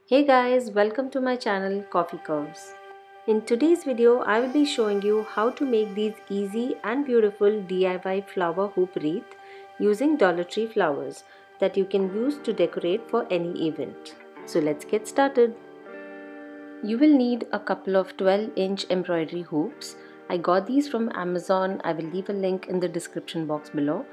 Hey guys, welcome to my channel Coffee Curves. In today's video, I will be showing you how to make these easy and beautiful DIY flower hoop wreath using Dollar Tree flowers that you can use to decorate for any event. So let's get started. You will need a couple of 12-inch embroidery hoops. I got these from Amazon. I will leave a link in the description box below.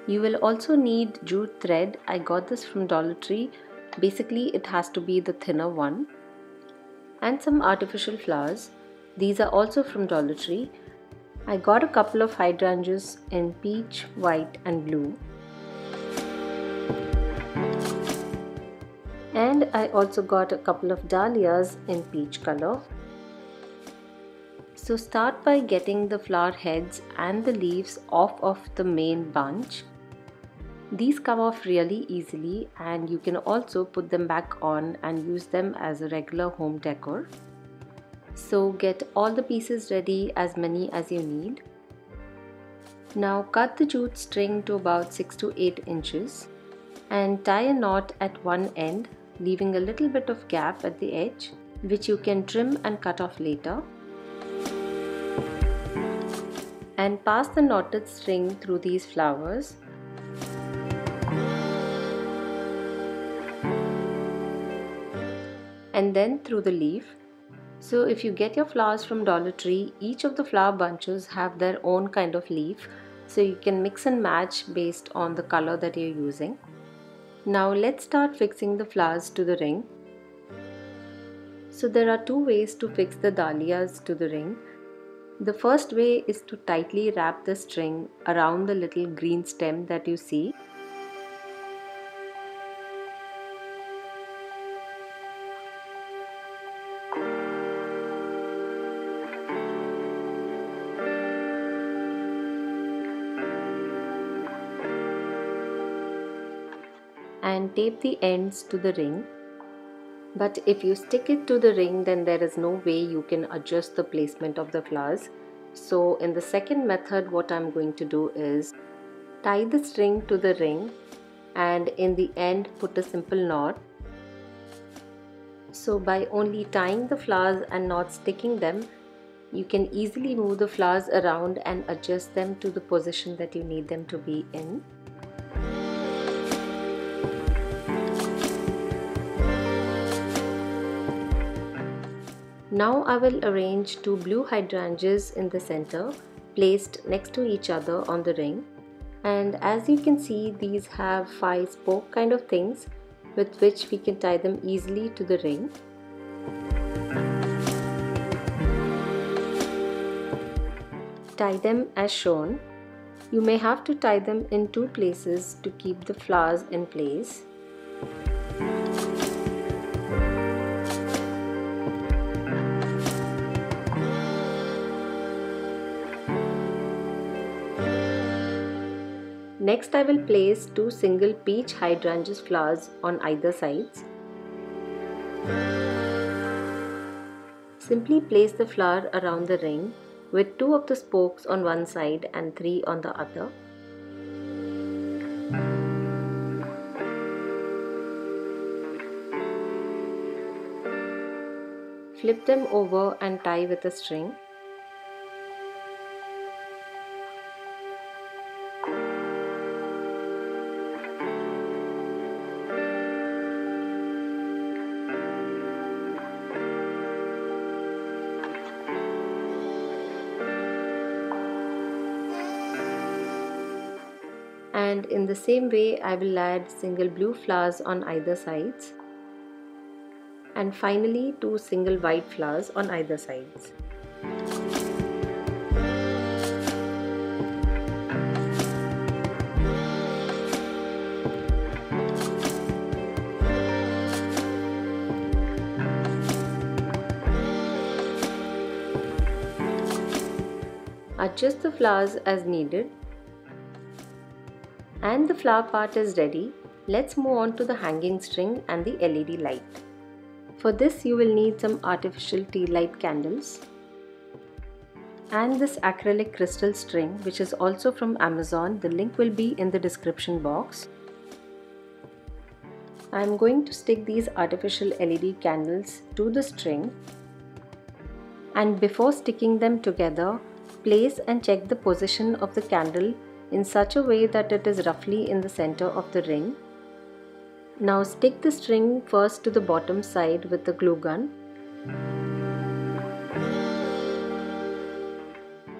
You will also need jute thread. I got this from Dollar Tree. Basically, it has to be the thinner one. And some artificial flowers. These are also from Dollar Tree. I got a couple of hydrangeas in peach, white and blue. And I also got a couple of dahlias in peach color. So start by getting the flower heads and the leaves off of the main bunch. These come off really easily and you can also put them back on and use them as a regular home decor. So get all the pieces ready, as many as you need. Now cut the jute string to about 6 to 8 inches and tie a knot at one end, leaving a little bit of gap at the edge, which you can trim and cut off later. And pass the knotted string through these flowers. And then through the leaf. So if you get your flowers from Dollar Tree, each of the flower bunches have their own kind of leaf, so you can mix and match based on the color that you're using. Now let's start fixing the flowers to the ring. So there are two ways to fix the dahlias to the ring. The first way is to tightly wrap the string around the little green stem that you see. And tape the ends to the ring. But if you stick it to the ring, then there is no way you can adjust the placement of the flowers. So in the second method, what I'm going to do is tie the string to the ring and in the end put a simple knot. So by only tying the flowers and not sticking them, you can easily move the flowers around and adjust them to the position that you need them to be in. Now I will arrange two blue hydrangeas in the center, placed next to each other on the ring. And as you can see, these have 5 spoke kind of things with which we can tie them easily to the ring. Tie them as shown. You may have to tie them in 2 places to keep the flowers in place. Next, I will place 2 single peach hydrangeas flowers on either sides. Simply place the flower around the ring with 2 of the spokes on one side and 3 on the other. Flip them over and tie with a string. And in the same way, I will add single blue flowers on either sides. And finally 2 single white flowers on either sides. Adjust the flowers as needed. And the flower part is ready. Let's move on to the hanging string and the LED light. For this you will need some artificial tea light candles and this acrylic crystal string, which is also from Amazon. The link will be in the description box. I am going to stick these artificial LED candles to the string, and before sticking them together, place and check the position of the candle in such a way that it is roughly in the center of the ring. Now stick the string first to the bottom side with the glue gun.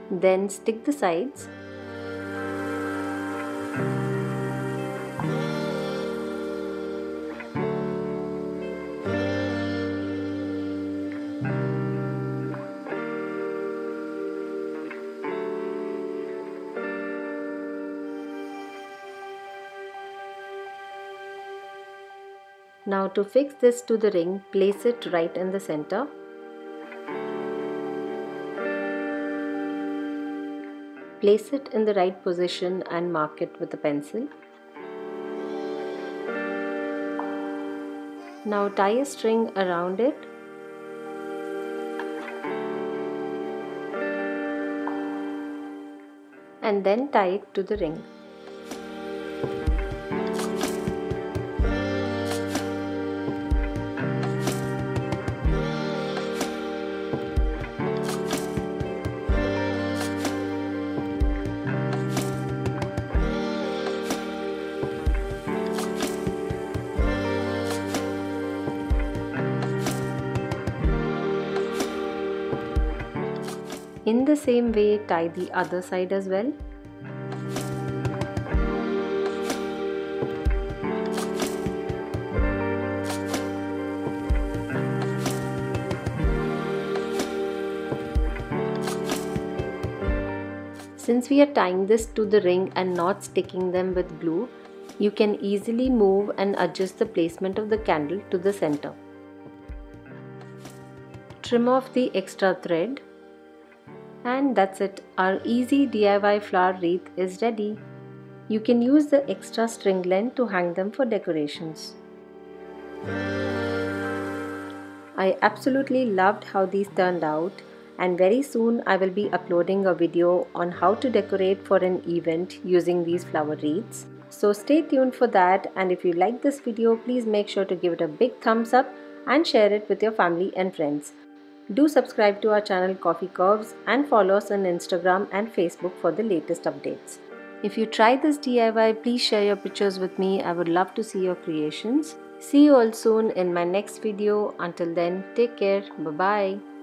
Then stick the sides. Now to fix this to the ring, place it right in the center. Place it in the right position and mark it with a pencil. Now tie a string around it. And then tie it to the ring. In the same way, tie the other side as well. Since we are tying this to the ring and not sticking them with glue, you can easily move and adjust the placement of the candle to the center. Trim off the extra thread. And that's it, our easy DIY flower wreath is ready. You can use the extra string length to hang them for decorations. I absolutely loved how these turned out, and very soon I will be uploading a video on how to decorate for an event using these flower wreaths. So stay tuned for that, and if you like this video, please make sure to give it a big thumbs up and share it with your family and friends. Do subscribe to our channel Coffee Curves and follow us on Instagram and Facebook for the latest updates. If you try this DIY, please share your pictures with me. I would love to see your creations. See you all soon in my next video. Until then, take care. Bye-bye.